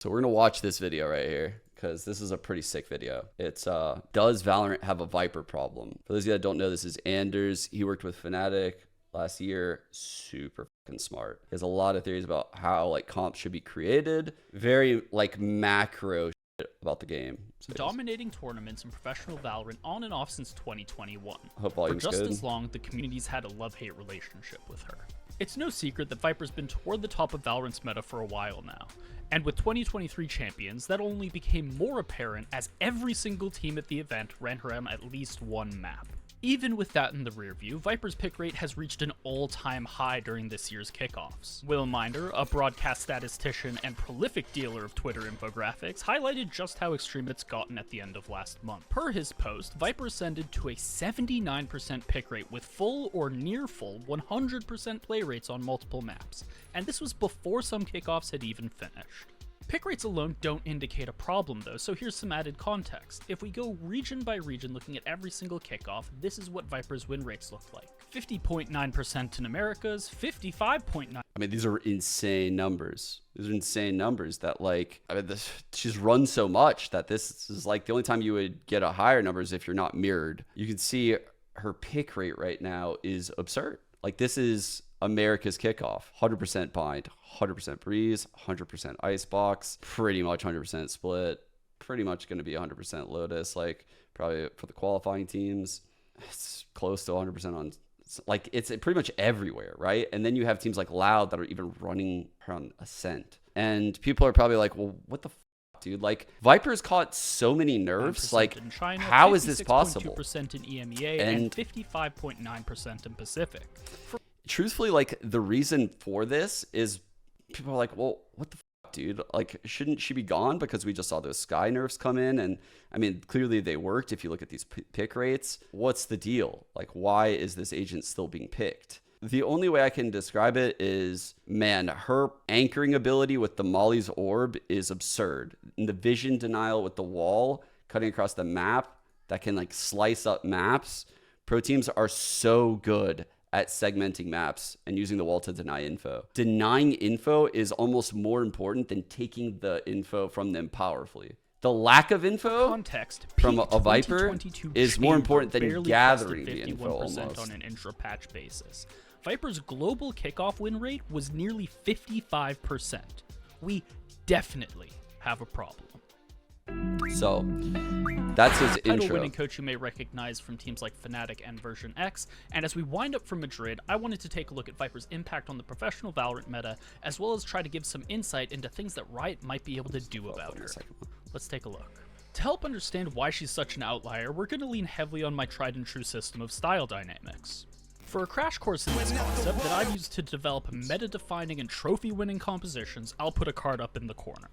So we're going to watch this video right here because this is a pretty sick video. It's does Valorant have a VIPER problem? For those of you that don't know, this is Anders. He worked with Fnatic last year. Super fucking smart. He has a lot of theories about how like comps should be created. Very like macro shit about the game. So dominating tournaments in professional Valorant on and off since 2021. Hope For volume's just good. as long, the community's had a love-hate relationship with her. It's no secret that VIPER's been toward the top of Valorant's meta for a while now, and with 2023 champions, that only became more apparent as every single team at the event ran her on at least one map. Even with that in the rear view, VIPER's pick rate has reached an all-time high during this year's kickoffs. Will Minder, a broadcast statistician and prolific dealer of Twitter infographics, highlighted just how extreme it's gotten at the end of last month. Per his post, VIPER ascended to a 79% pick rate with full or near full 100% play rates on multiple maps, and this was before some kickoffs had even finished. Pick rates alone don't indicate a problem though, so here's some added context. If we go region by region looking at every single kickoff, this is what VIPER's win rates look like. 50.9% in Americas, 55.9%. I mean, these are insane numbers. These are insane numbers that like, I mean, she's run so much that this is like the only time you would get a higher number is if you're not mirrored. You can see her pick rate right now is absurd. Like this is America's kickoff, 100% bind, 100% breeze, 100% icebox, pretty much 100% split, pretty much going to be 100% Lotus, like probably for the qualifying teams. It's close to 100% on, like it's pretty much everywhere, right? And then you have teams like Loud that are even running her on Ascent. And people are probably like, well, what the dude? Like VIPER's caught so many nerfs. Like, in China, how is this possible? 56.2% in EMEA and 55.9% in Pacific. Truthfully, like the reason for this is people are like, well, what the fuck, dude? Like, shouldn't she be gone? Because we just saw those Sky nerfs come in. And I mean, clearly they worked. If you look at these pick rates, what's the deal? Like, why is this agent still being picked? The only way I can describe it is, man, her anchoring ability with the Molly's orb is absurd. And the vision denial with the wall cutting across the map that can like slice up maps. Pro teams are so good at segmenting maps and using the wall to deny info. Denying info is almost more important than taking the info from them powerfully. The lack of info Context, from a VIPER is more important than gathering the info almost. On an intra-patch basis. VIPER's global kickoff win rate was nearly 55%. We definitely have a problem. So that's his intro. Title-winning coach you may recognize from teams like Fnatic and Version X, and as we wind up from Madrid, I wanted to take a look at VIPER's impact on the professional Valorant meta, as well as try to give some insight into things that Riot might be able to do about her. Let's take a look. To help understand why she's such an outlier, we're going to lean heavily on my tried and true system of style dynamics. For a crash course in this concept that I've used to develop meta-defining and trophy-winning compositions, I'll put a card up in the corner.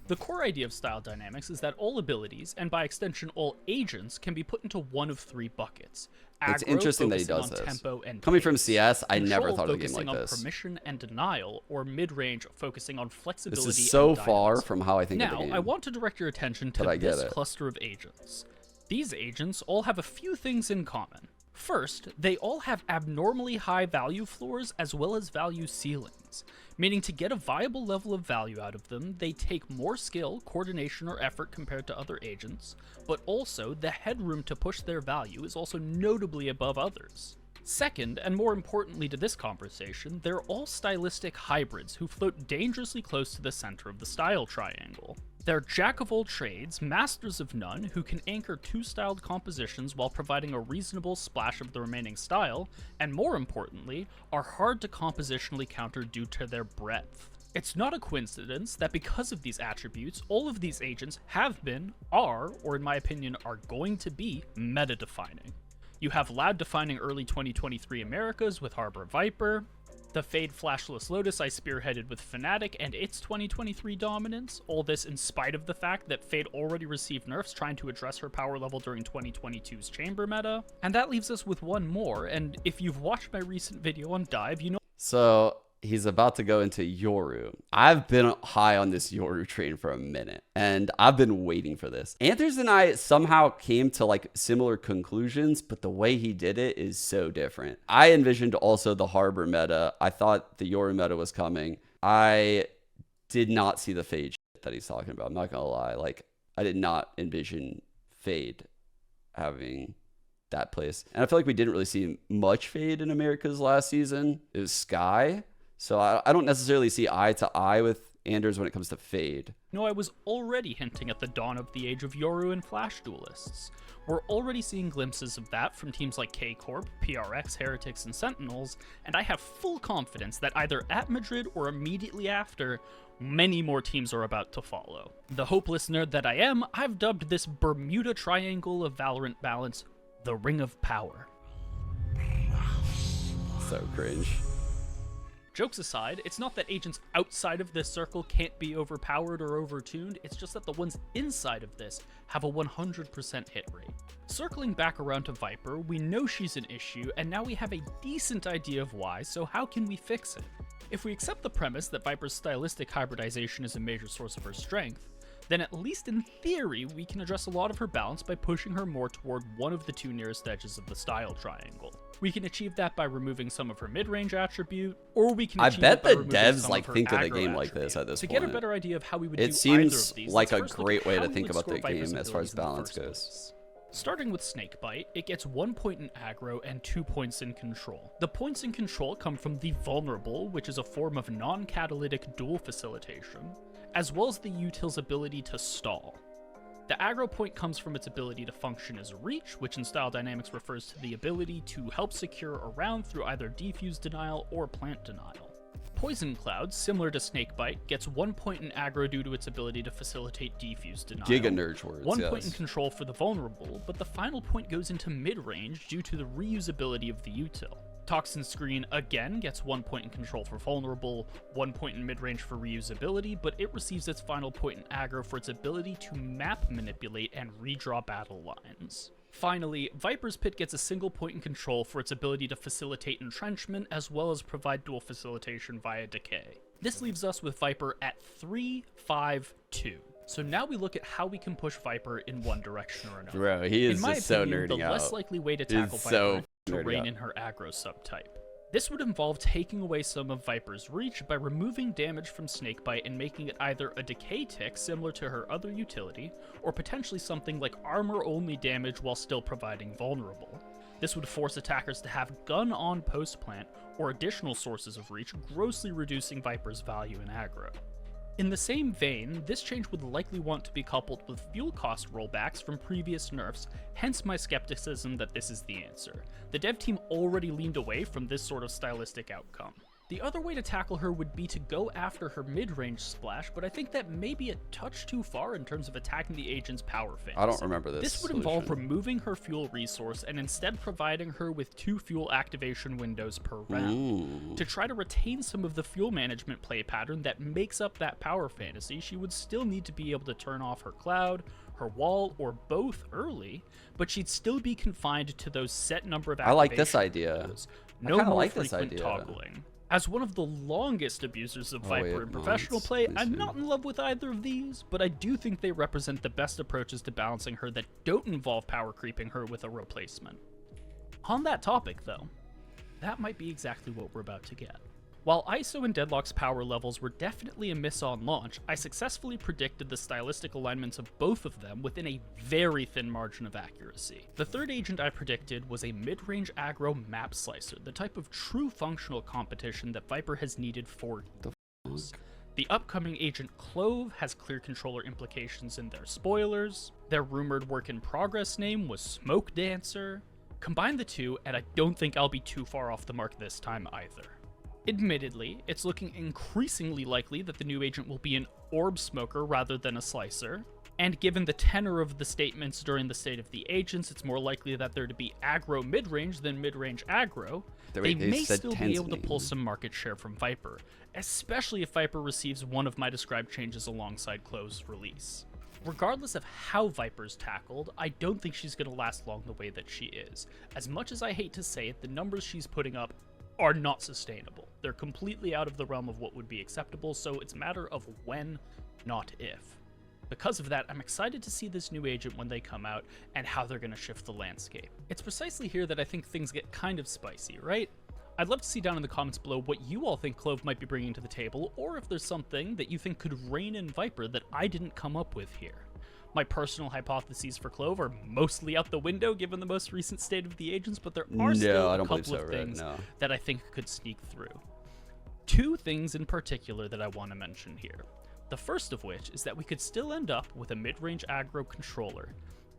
The core idea of style dynamics is that all abilities, and by extension all agents, can be put into one of three buckets. It's Aggro, interesting that he focusing does on this. tempo and Coming from pace. CS, I Control, never thought of a game focusing like on this. permission and denial, or mid-range, focusing on flexibility. This is so and far guidance. from how I think of the Now, game. I want to direct your attention to But I get this it. cluster of agents. These agents all have a few things in common. First, they all have abnormally high value floors as well as value ceilings, meaning to get a viable level of value out of them, they take more skill, coordination, or effort compared to other agents, but also the headroom to push their value is also notably above others. Second, and more importantly to this conversation, they're all stylistic hybrids who float dangerously close to the center of the style triangle. They're jack of all trades, masters of none, who can anchor two styled compositions while providing a reasonable splash of the remaining style, and more importantly, are hard to compositionally counter due to their breadth. It's not a coincidence that because of these attributes, all of these agents have been, are, or in my opinion are going to be, meta-defining. You have Loud-defining early 2023 Americas with Harbor VIPER, the Fade Flashless Lotus I spearheaded with Fnatic and its 2023 dominance, all this in spite of the fact that Fade already received nerfs trying to address her power level during 2022's Chamber meta. And that leaves us with one more, and if you've watched my recent video on Dive, you know— So he's about to go into Yoru. I've been high on this Yoru train for a minute, and I've been waiting for this. Anthers and I somehow came to like similar conclusions, but the way he did it is so different. I envisioned also the Harbor meta. I thought the Yoru meta was coming. I did not see the Fade shit that he's talking about. I'm not gonna lie. Like, I did not envision Fade having that place. And I feel like we didn't really see much Fade in America's last season. It was Sky. So I don't necessarily see eye to eye with Anders when it comes to Fade. No, I was already hinting at the dawn of the age of Yoru and Flash duelists. We're already seeing glimpses of that from teams like K-Corp, PRX, Heretics, and Sentinels, and I have full confidence that either at Madrid or immediately after, many more teams are about to follow. The hopeless nerd that I am, I've dubbed this Bermuda Triangle of Valorant balance the Ring of Power. So cringe. Jokes aside, it's not that agents outside of this circle can't be overpowered or overtuned, it's just that the ones inside of this have a 100% hit rate. Circling back around to Viper, we know she's an issue, and now we have a decent idea of why, so how can we fix it? If we accept the premise that Viper's stylistic hybridization is a major source of her strength, then at least in theory, we can address a lot of her balance by pushing her more toward one of the two nearest edges of the style triangle. We can achieve that by removing some of her mid-range attribute, or we can achieve it by removing some of her think of the aggro game like this attribute. at this To point. get a better idea of how we would It do seems either of these, like let's a first look great at way how to we think would about the score Viper's game as far as abilities in the balance first goes. place. Starting with Snakebite, it gets 1 point in aggro and 2 points in control. The points in control come from the Vulnerable, which is a form of non-catalytic duel facilitation, as well as the util's ability to stall. The aggro point comes from its ability to function as reach, which in Style Dynamics refers to the ability to help secure a round through either defuse denial or plant denial. Poison Cloud, similar to Snakebite, gets 1 point in aggro due to its ability to facilitate defuse denial. Giga nerd words, 1 yes. point in control for the Vulnerable, but the final point goes into mid-range due to the reusability of the util. Toxin Screen again gets 1 point in control for Vulnerable, 1 point in mid-range for reusability, but it receives its final point in aggro for its ability to map manipulate and redraw battle lines. Finally, Viper's Pit gets a single point in control for its ability to facilitate entrenchment as well as provide dual facilitation via decay. This leaves us with Viper at 3-5-2. So now we look at how we can push Viper in one direction or another. Bro, he is in my just so opinion, nerding the out. less likely way to He's tackle so Viper is to nerding rein out. in her aggro subtype. This would involve taking away some of Viper's reach by removing damage from Snakebite and making it either a decay tick similar to her other utility, or potentially something like armor-only damage while still providing vulnerable. This would force attackers to have gun on post-plant or additional sources of reach, grossly reducing Viper's value in aggro. In the same vein, this change would likely want to be coupled with fuel cost rollbacks from previous nerfs, hence my skepticism that this is the answer. The dev team already leaned away from this sort of stylistic outcome. The other way to tackle her would be to go after her mid-range splash, but I think that may be a touch too far in terms of attacking the agent's power fantasy. I don't remember this. This would involve removing her fuel resource and instead providing her with 2 fuel activation windows per round. To try to retain some of the fuel management play pattern that makes up that power fantasy, she would still need to be able to turn off her cloud, her wall, or both early, but she'd still be confined to those set number of activation I like this idea. windows. I No kinda more like this frequent idea. toggling. As one of the longest abusers of Viper in 8 professional months. play, Let me I'm see. not in love with either of these, but I do think they represent the best approaches to balancing her that don't involve power creeping her with a replacement. On that topic, though, that might be exactly what we're about to get. While ISO and Deadlock's power levels were definitely a miss on launch, I successfully predicted the stylistic alignments of both of them within a very thin margin of accuracy. The third agent I predicted was a mid-range aggro map slicer, the type of true functional competition that Viper has needed for years. The upcoming agent Clove has clear controller implications in their spoilers. Their rumored work-in-progress name was Smoke Dancer. Combine the two, and I don't think I'll be too far off the mark this time either. Admittedly, it's looking increasingly likely that the new agent will be an orb smoker rather than a slicer, and given the tenor of the statements during the State of the Agents, it's more likely that they're to be aggro mid-range than mid-range aggro. They may still be able to pull some market share from Viper, especially if Viper receives one of my described changes alongside Clove's release. Regardless of how Viper's tackled, I don't think she's going to last long the way that she is. As much as I hate to say it, the numbers she's putting up are not sustainable. They're completely out of the realm of what would be acceptable, so it's a matter of when, not if. Because of that, I'm excited to see this new agent when they come out and how they're going to shift the landscape. It's precisely here that I think things get kind of spicy, right? I'd love to see down in the comments below what you all think Clove might be bringing to the table, or if there's something that you think could reign in Viper that I didn't come up with here. My personal hypotheses for Clove are mostly out the window given the most recent state of the agents, but there are still a couple of things that I think could sneak through. Two things in particular that I want to mention here. The first of which is that we could still end up with a mid-range aggro controller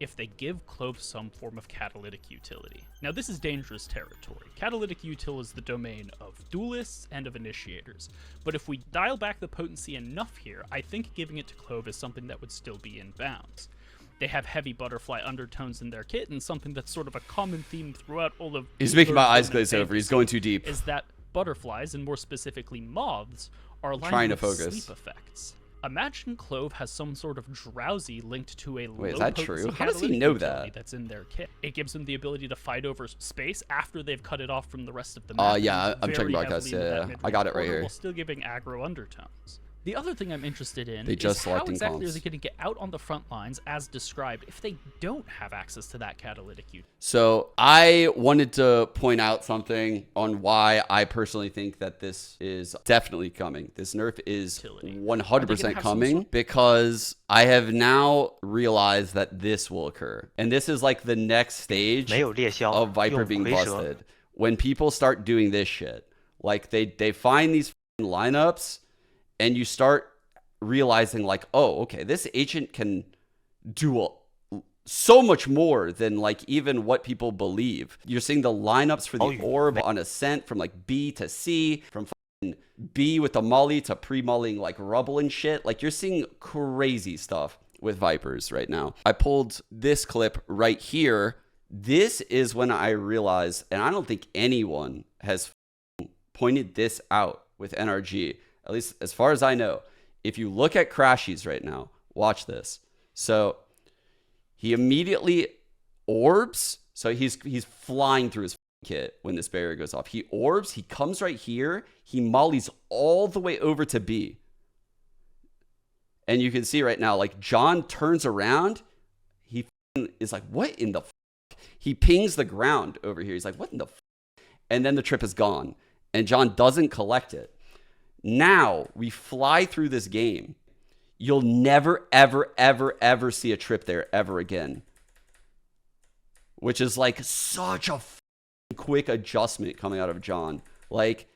if they give Clove some form of catalytic utility. Now this is dangerous territory. Catalytic util is the domain of duelists and of initiators, but if we dial back the potency enough here, I think giving it to Clove is something that would still be in bounds. They have heavy butterfly undertones in their kit, and something that's sort of a common theme throughout all of... He's making my eyes glaze over, he's going too deep. ...is that butterflies, and more specifically moths, are aligned trying to with focus. sleep effects. Imagine Clove has some sort of drowsy linked to a Wait, is that true? How does he know that? That's in their kit. It gives them the ability to fight over space after they've cut it off from the rest of the map. Yeah, I'm checking broadcast. Yeah, I got it right here. While still giving aggro undertones. The other thing I'm interested in is how exactly are they going to get out on the front lines as described if they don't have access to that catalytic util. So I wanted to point out something on why I personally think that this is definitely coming. This nerf is 100% coming because I have now realized that this will occur. And this is like the next stage of Viper being busted. When people start doing this shit, like they find these lineups, and you start realizing like, oh, okay, this agent can do so much more than like even what people believe. You're seeing the lineups for the orb on ascent from like B to C, from B with the molly to pre-mollying like rubble and shit. Like you're seeing crazy stuff with Vipers right now. I pulled this clip right here. This is when I realized, and I don't think anyone has pointed this out with NRG, at least as far as I know. If you look at Crashies right now, watch this. So he immediately orbs. So he's flying through his kit when this barrier goes off. He orbs, he comes right here, he mollies all the way over to B. And you can see right now, like John turns around, he is like, what in the f? He pings the ground over here. He's like, what in the f? And then the trip is gone. And John doesn't collect it. Now we fly through this game. You'll never, ever, ever, ever see a trip there ever again. Which is like such a quick adjustment coming out of John. Like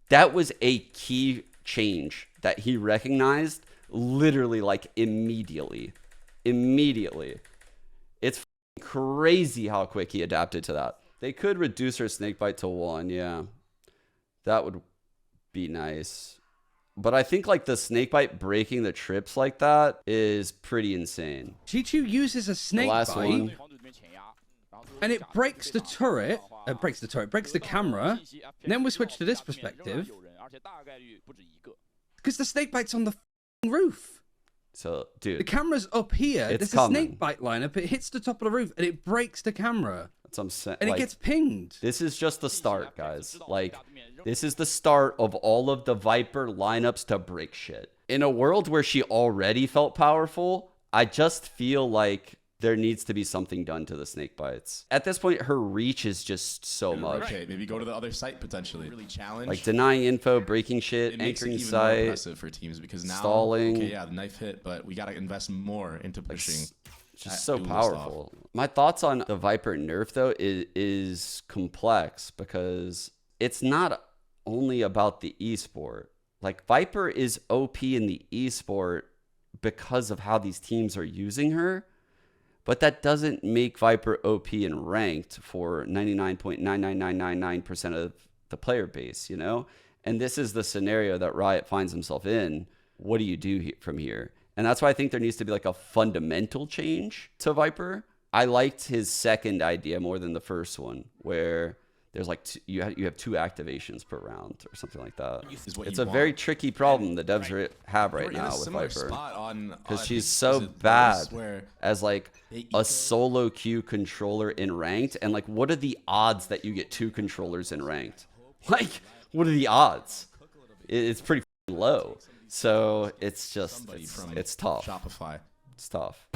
that was a key change that he recognized literally like immediately. It's crazy how quick he adapted to that. They could reduce her snakebite to 1. Yeah, that would be nice. But I think like the snakebite breaking the trips like that is pretty insane. G2 uses a snakebite and it breaks the turret, breaks the camera. And then we switch to this perspective because the snakebite's on the roof. So, dude, the camera's up here. There's a snakebite lineup. It hits the top of the roof and it breaks the camera. That's what I'm saying. And like, it gets pinged. This is just the start, guys. Like, this is the start of all of the Viper lineups to break shit. In a world where she already felt powerful, I just feel like there needs to be something done to the snake bites. At this point, her reach is just so much. Okay, maybe go to the other site potentially. Really challenge. Like denying info, breaking shit, it makes anchoring it even site, more impressive for teams because now, stalling. Okay, yeah, the knife hit, but we got to invest more into pushing. Just so powerful. My thoughts on the Viper nerf though is complex because it's not only about the esport. Like Viper is OP in the esport because of how these teams are using her, but that doesn't make Viper OP in ranked for 99.99999% of the player base, you know? And this is the scenario that Riot finds himself in. What do you do from here? And that's why I think there needs to be like a fundamental change to Viper. I liked his second idea more than the first one, where there's like you have 2 activations per round or something like that. It's a very tricky problem the devs have right now with Viper, because she's so bad as like a solo queue controller in ranked. And like, what are the odds that you get 2 controllers in ranked? Like, what are the odds? It's pretty low. So it's just, it's tough. Shopify. It's tough.